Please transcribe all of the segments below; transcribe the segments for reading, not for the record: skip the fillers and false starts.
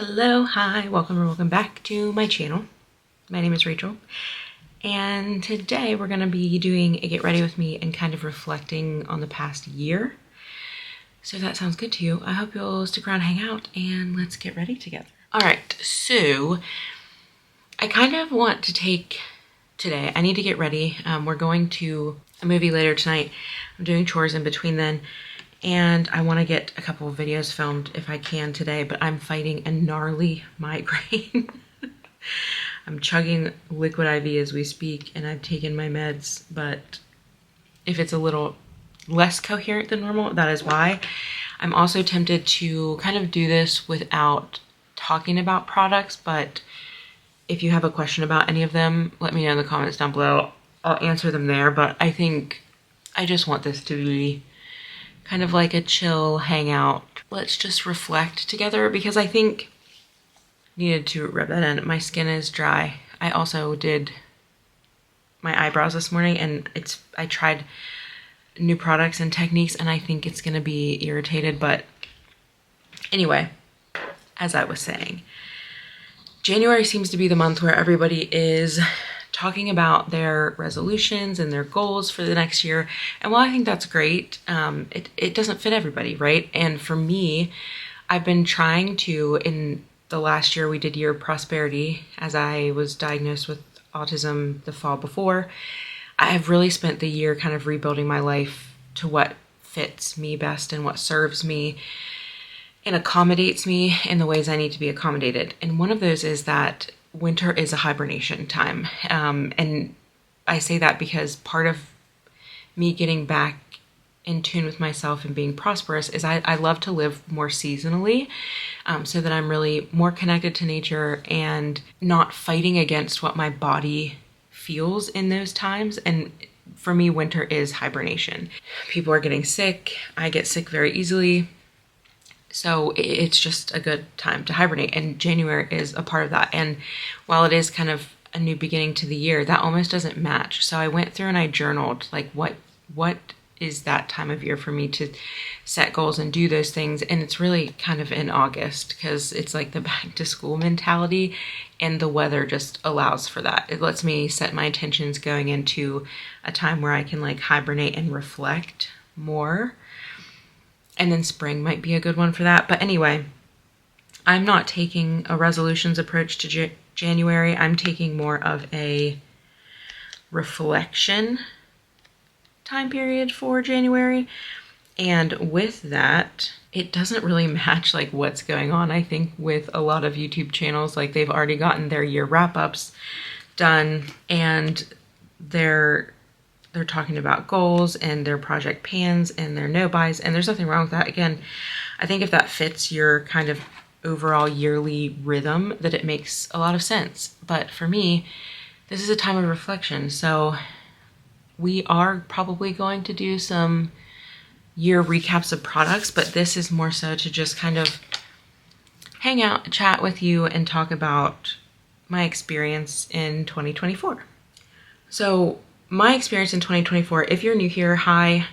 Hello, hi, welcome or welcome back to my channel. My name is Rachel, and today we're going to be doing a get ready with me and kind of reflecting on the past year. So if that sounds good to you, I hope you'll stick around, hang out, and let's get ready together. All right, so I kind of want to take today, I need to get ready. We're going to a movie later tonight. I'm doing chores in between then. And I want to get a couple of videos filmed if I can today, but I'm fighting a gnarly migraine. I'm chugging liquid IV as we speak, and I've taken my meds, but if it's a little less coherent than normal, that is why. I'm also tempted to kind of do this without talking about products, but if you have a question about any of them, let me know in the comments down below. I'll answer them there, but I think I just want this to be kind of like a chill hangout. Let's just reflect together because I think needed to rub that in. My skin is dry. I also did my eyebrows this morning and I tried new products and techniques and I think it's gonna be irritated, but anyway, as I was saying, January seems to be the month where everybody is talking about their resolutions and their goals for the next year. And while I think that's great, it doesn't fit everybody, right? And for me, I've been trying to, in the last year we did Year of Prosperity, as I was diagnosed with autism the fall before, I have really spent the year kind of rebuilding my life to what fits me best and what serves me and accommodates me in the ways I need to be accommodated. And one of those is that winter is a hibernation time. And I say that because part of me getting back in tune with myself and being prosperous is I love to live more seasonally, so that I'm really more connected to nature and not fighting against what my body feels in those times. And for me, winter is hibernation. People are getting sick. I get sick very easily. So it's just a good time to hibernate, and January is a part of that. And while it is kind of a new beginning to the year, that almost doesn't match. So I went through and I journaled like what is that time of year for me to set goals and do those things. And it's really kind of in August because it's like the back to school mentality and the weather just allows for that. It lets me set my intentions going into a time where I can like hibernate and reflect more. And then spring might be a good one for that. But anyway, I'm not taking a resolutions approach to January. I'm taking more of a reflection time period for January. And with that, it doesn't really match like what's going on. I think with a lot of YouTube channels, like they've already gotten their year wrap-ups done and they're talking about goals and their project pans and their no buys, and there's nothing wrong with that. Again, I think if that fits your kind of overall yearly rhythm, that it makes a lot of sense. But for me, this is a time of reflection. So we are probably going to do some year recaps of products, but this is more so to just kind of hang out, chat with you, and talk about my experience in 2024. So my experience in 2024, if you're new here, hi.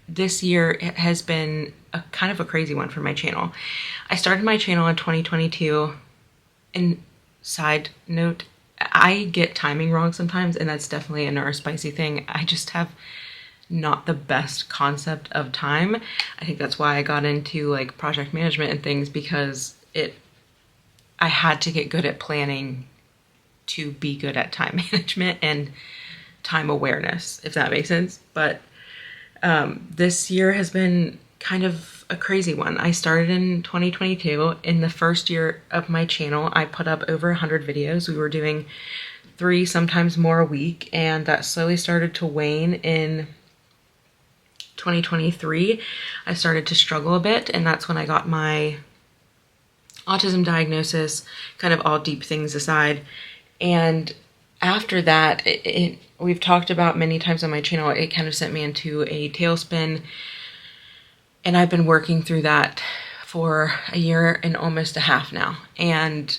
This year has been a kind of a crazy one for my channel. I started my channel in 2022, and side note, I get timing wrong sometimes, and that's definitely a neurospicy thing. I just have not the best concept of time. I think that's why I got into like project management and things, because I had to get good at planning to be good at time management and time awareness, if that makes sense. But this year has been kind of a crazy one. I started in 2022. In the first year of my channel, I put up over 100 videos. We were doing 3, sometimes more a week, and that slowly started to wane in 2023. I started to struggle a bit, and that's when I got my autism diagnosis, kind of all deep things aside. And after that, we've talked about many times on my channel, it kind of sent me into a tailspin, and I've been working through that for a year and almost a half now. And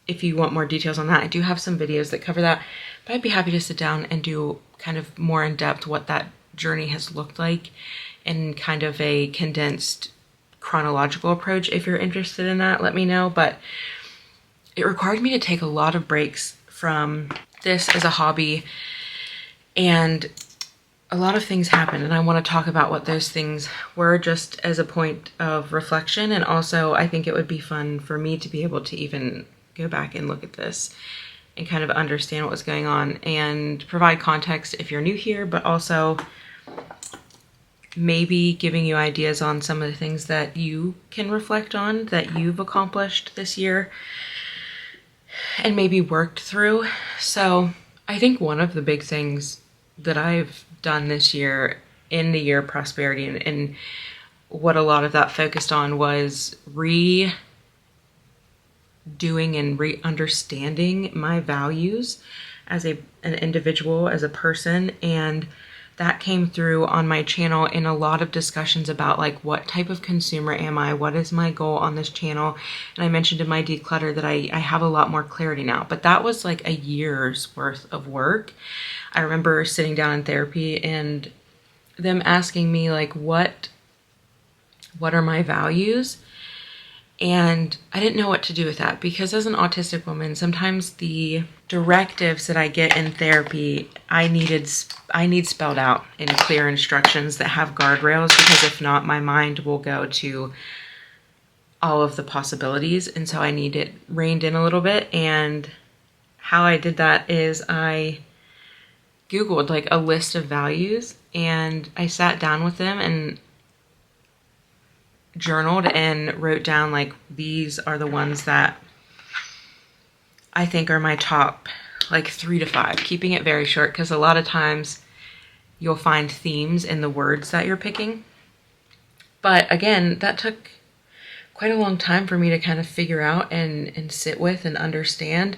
if you want more details on that, I do have some videos that cover that, but I'd be happy to sit down and do kind of more in depth what that journey has looked like in kind of a condensed chronological approach. If you're interested in that, let me know. But it required me to take a lot of breaks from this as a hobby, and a lot of things happened, and I want to talk about what those things were just as a point of reflection. And also I think it would be fun for me to be able to even go back and look at this and kind of understand what was going on and provide context if you're new here, but also maybe giving you ideas on some of the things that you can reflect on that you've accomplished this year and maybe worked through. So I think one of the big things that I've done this year in the year of prosperity, and what a lot of that focused on, was redoing and re-understanding my values as an individual, as a person. And that came through on my channel in a lot of discussions about like, what type of consumer am I? What is my goal on this channel? And I mentioned in my declutter that I have a lot more clarity now, but that was like a year's worth of work. I remember sitting down in therapy and them asking me like, what are my values? And I didn't know what to do with that, because as an autistic woman, sometimes the directives that I get in therapy, I need spelled out in clear instructions that have guardrails, because if not, my mind will go to all of the possibilities. And so I need it reined in a little bit. And how I did that is I Googled like a list of values, and I sat down with them and journaled and wrote down like, these are the ones that I think are my top like 3 to 5, keeping it very short, because a lot of times you'll find themes in the words that you're picking. But again, that took quite a long time for me to kind of figure out and sit with and understand,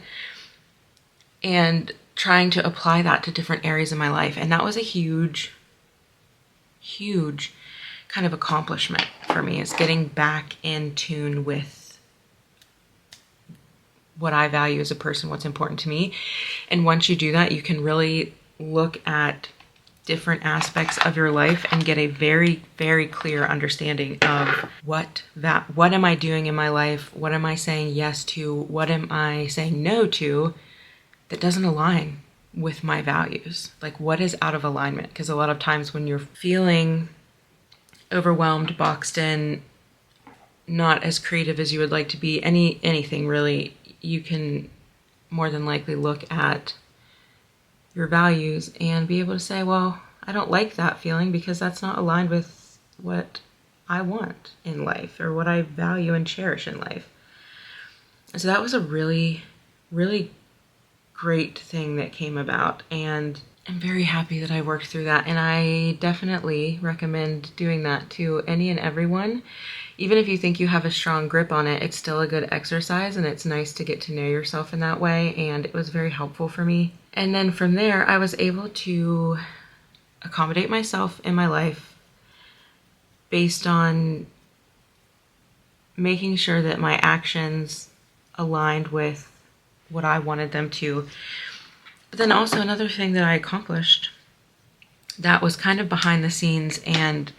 and trying to apply that to different areas of my life. And that was a huge kind of accomplishment for me, is getting back in tune with what I value as a person, what's important to me. And once you do that, you can really look at different aspects of your life and get a very, very clear understanding of what am I doing in my life? What am I saying yes to? What am I saying no to that doesn't align with my values? Like, what is out of alignment? Because a lot of times when you're feeling overwhelmed, boxed in, not as creative as you would like to be, anything really, you can more than likely look at your values and be able to say, well, I don't like that feeling because that's not aligned with what I want in life or what I value and cherish in life. So that was a really, really great thing that came about, and I'm very happy that I worked through that. And I definitely recommend doing that to any and everyone. Even if you think you have a strong grip on it, it's still a good exercise, and it's nice to get to know yourself in that way. And it was very helpful for me. And then from there, I was able to accommodate myself in my life based on making sure that my actions aligned with what I wanted them to. But then also another thing that I accomplished that was kind of behind the scenes and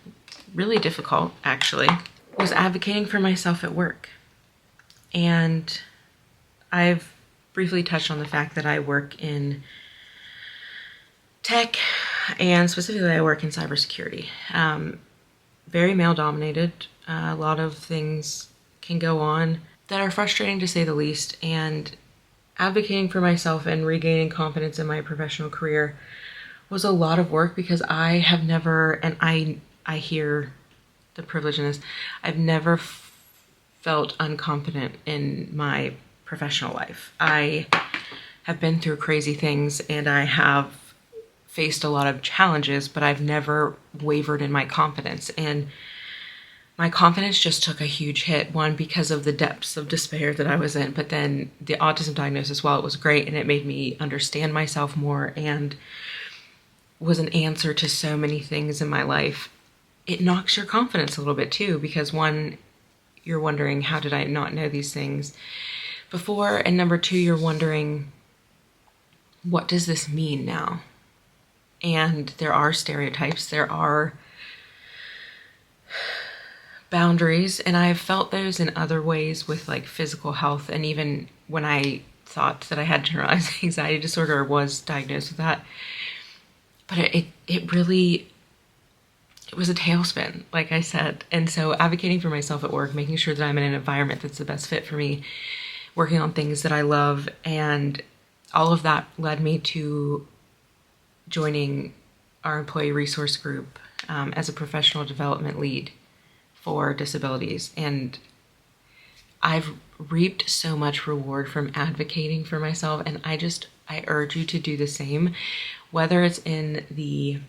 really difficult, actually, was advocating for myself at work. And I've briefly touched on the fact that I work in tech, and specifically I work in cybersecurity. Very male dominated. A lot of things can go on that are frustrating, to say the least. And advocating for myself and regaining confidence in my professional career was a lot of work, because I have never, and I hear the privilege in this, I've never felt unconfident in my professional life. I have been through crazy things and I have faced a lot of challenges, but I've never wavered in my confidence. And my confidence just took a huge hit, one, because of the depths of despair that I was in, but then the autism diagnosis, while it was great and it made me understand myself more and was an answer to so many things in my life, it knocks your confidence a little bit too, because one, you're wondering, how did I not know these things before? And number two, you're wondering, what does this mean now? And there are stereotypes, there are boundaries, and I've felt those in other ways with like physical health, and even when I thought that I had generalized anxiety disorder or was diagnosed with that. But it really, it was a tailspin, like I said. And so advocating for myself at work, making sure that I'm in an environment that's the best fit for me, working on things that I love, and all of that led me to joining our employee resource group as a professional development lead for disabilities. And I've reaped so much reward from advocating for myself, and I urge you to do the same, whether it's in the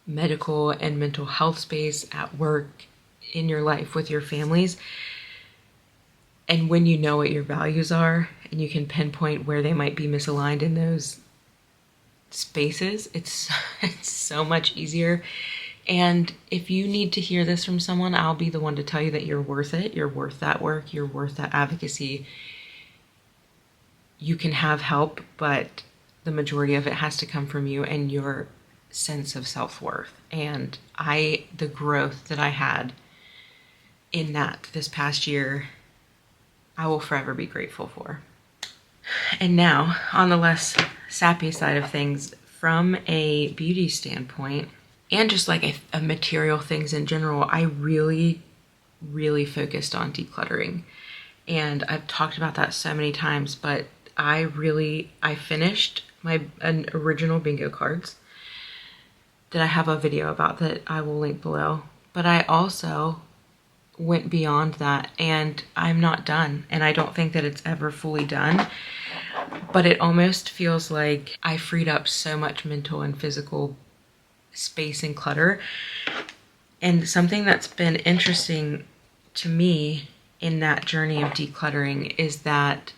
medical and mental health space, at work, in your life, with your families. And when you know what your values are and you can pinpoint where they might be misaligned in those spaces, it's so much easier. And if you need to hear this from someone, I'll be the one to tell you that you're worth it. You're worth that work. You're worth that advocacy. You can have help, but the majority of it has to come from you and your sense of self-worth. And the growth that I had in that this past year, I will forever be grateful for. And now, on the less sappy side of things, from a beauty standpoint, and just like a material things in general, I really, really focused on decluttering. And I've talked about that so many times, but I finished my original bingo cards that I have a video about that I will link below. But I also went beyond that, and I'm not done. And I don't think that it's ever fully done, but it almost feels like I freed up so much mental and physical space and clutter. And something that's been interesting to me in that journey of decluttering is that,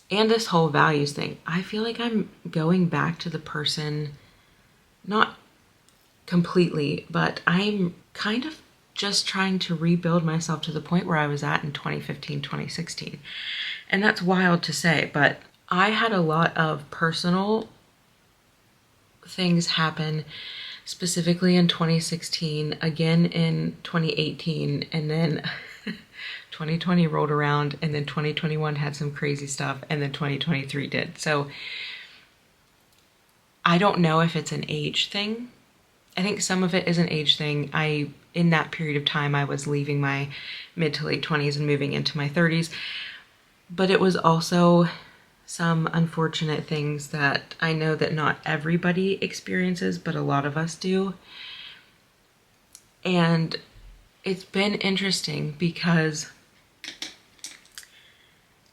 and this whole values thing, I feel like I'm going back to the person, not completely, but I'm kind of just trying to rebuild myself to the point where I was at in 2015, 2016. And that's wild to say, but I had a lot of personal things happen, specifically in 2016, again in 2018, and then 2020 rolled around, and then 2021 had some crazy stuff, and then 2023 did. So I don't know if it's an age thing. I think some of it is an age thing. In that period of time, I was leaving my mid to late 20s and moving into my 30s, but it was also some unfortunate things that I know that not everybody experiences, but a lot of us do. And it's been interesting because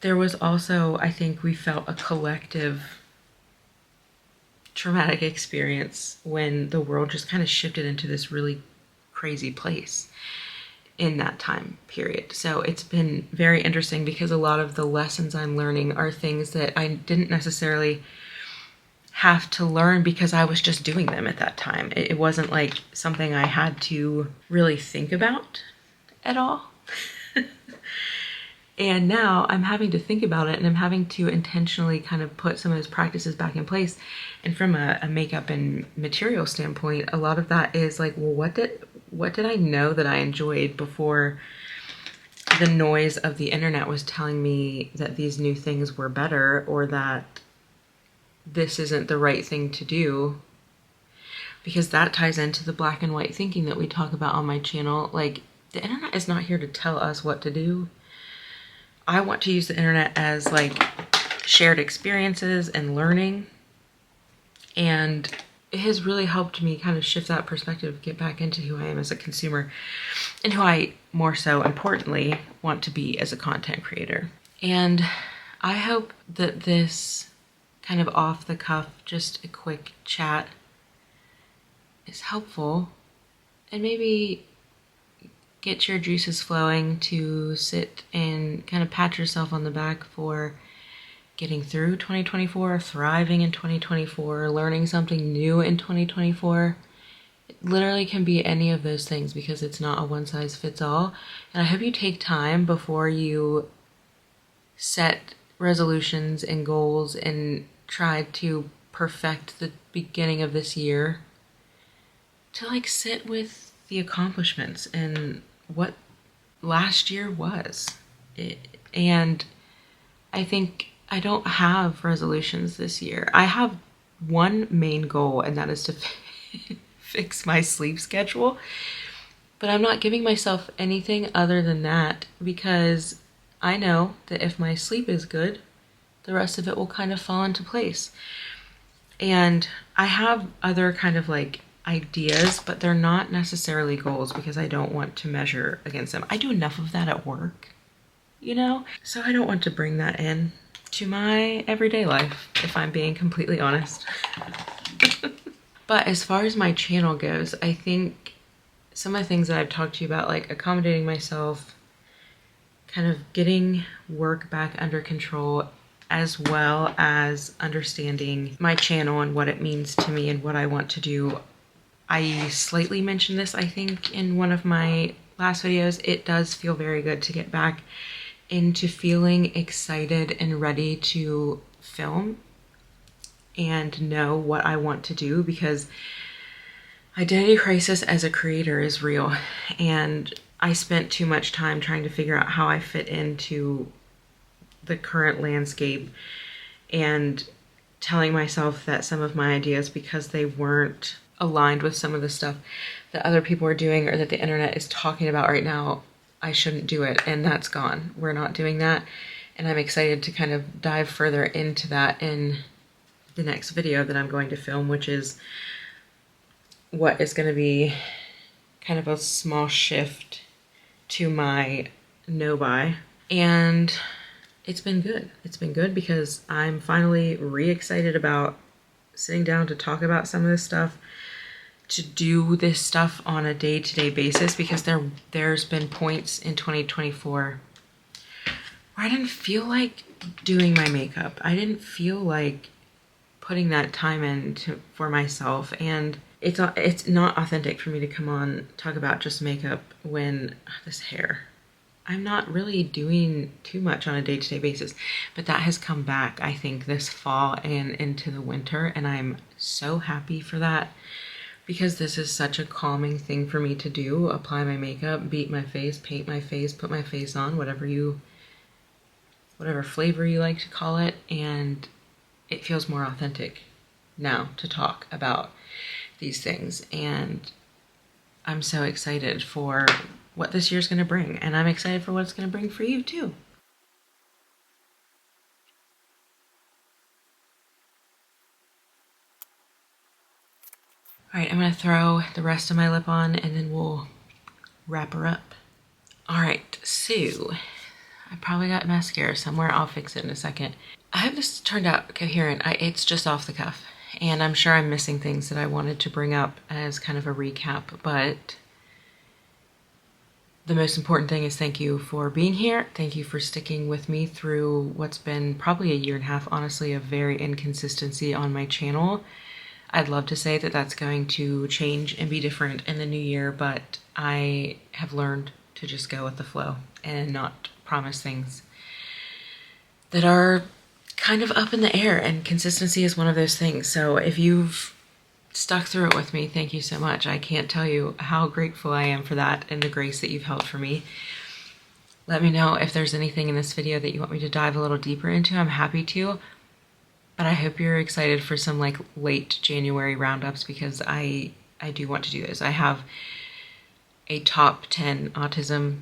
there was also, I think we felt a collective traumatic experience when the world just kind of shifted into this really crazy place in that time period. So it's been very interesting because a lot of the lessons I'm learning are things that I didn't necessarily have to learn because I was just doing them at that time. It wasn't like something I had to really think about at all. And now I'm having to think about it, and I'm having to intentionally kind of put some of those practices back in place. And from a makeup and material standpoint, a lot of that is like, well, what did I know that I enjoyed before the noise of the internet was telling me that these new things were better, or that this isn't the right thing to do? Because that ties into the black and white thinking that we talk about on my channel. Like, the internet is not here to tell us what to do. I want to use the internet as like shared experiences and learning. And it has really helped me kind of shift that perspective, get back into who I am as a consumer and who I, more so importantly, want to be as a content creator. And I hope that this kind of off the cuff, just a quick chat, is helpful and maybe get your juices flowing to sit and kind of pat yourself on the back for getting through 2024, thriving in 2024, learning something new in 2024. It literally can be any of those things because it's not a one size fits all. And I hope you take time before you set resolutions and goals and try to perfect the beginning of this year to like sit with the accomplishments and what last year was. And I think I don't have resolutions this year. I have one main goal, and that is to fix my sleep schedule. But I'm not giving myself anything other than that, because I know that if my sleep is good, the rest of it will kind of fall into place. And I have other kind of like ideas, but they're not necessarily goals because I don't want to measure against them. I do enough of that at work, you know? So I don't want to bring that in to my everyday life, if I'm being completely honest. But as far as my channel goes, I think some of the things that I've talked to you about, like accommodating myself, kind of getting work back under control, as well as understanding my channel and what it means to me and what I want to do. I slightly mentioned this, I think, in one of my last videos. It does feel very good to get back into feeling excited and ready to film and know what I want to do, because identity crisis as a creator is real, and I spent too much time trying to figure out how I fit into the current landscape and telling myself that some of my ideas, because they weren't aligned with some of the stuff that other people are doing or that the internet is talking about right now, I shouldn't do it. And that's gone. We're not doing that. And I'm excited to kind of dive further into that in the next video that I'm going to film, which is what is going to be kind of a small shift to my no-buy. And it's been good. It's been good because I'm finally re-excited about sitting down to talk about some of this stuff, to do this stuff on a day-to-day basis, because there's been points in 2024 where I didn't feel like doing my makeup. I didn't feel like putting that time in for myself, and it's not authentic for me to come on talk about just makeup when this hair. I'm not really doing too much on a day-to-day basis, but that has come back, I think, this fall and into the winter, and I'm so happy for that, because this is such a calming thing for me to do. Apply my makeup, beat my face, paint my face, put my face on, whatever flavor you like to call it, and it feels more authentic now to talk about these things. And I'm so excited for what this year's going to bring, and I'm excited for what it's going to bring for you too. All right, I'm going to throw the rest of my lip on and then we'll wrap her up. All right, so I probably got mascara somewhere. I'll fix it in a second. I hope this turned out coherent. It's just off the cuff, and I'm sure I'm missing things that I wanted to bring up as kind of a recap, but the most important thing is thank you for being here. Thank you for sticking with me through what's been probably a year and a half, honestly, of very inconsistency on my channel. I'd love to say that that's going to change and be different in the new year, but I have learned to just go with the flow and not promise things that are kind of up in the air, and consistency is one of those things. So if you've stuck through it with me, thank you so much. I can't tell you how grateful I am for that and the grace that you've held for me. Let me know if there's anything in this video that you want me to dive a little deeper into. I'm happy to, but I hope you're excited for some like late January roundups, because I do want to do this. I have a top 10 autism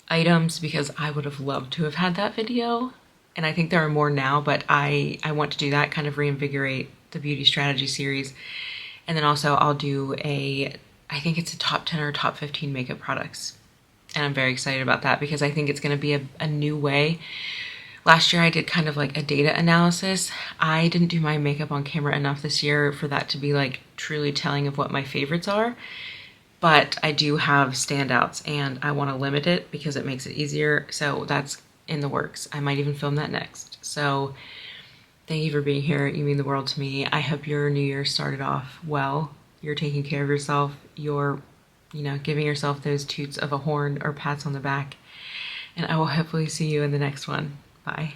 items because I would have loved to have had that video, and I think there are more now, but I want to do that, kind of reinvigorate the beauty strategy series. And then also I'll do I think it's a top 10 or top 15 makeup products, and I'm very excited about that because I think it's going to be a new way. Last year I did kind of like a data analysis. I didn't do my makeup on camera enough this year for that to be like truly telling of what my favorites are, but I do have standouts and I want to limit it because it makes it easier. So that's in the works. I might even film that next. So thank you for being here. You mean the world to me. I hope your new year started off well. You're taking care of yourself. You're, giving yourself those toots of a horn or pats on the back. And I will hopefully see you in the next one. Bye.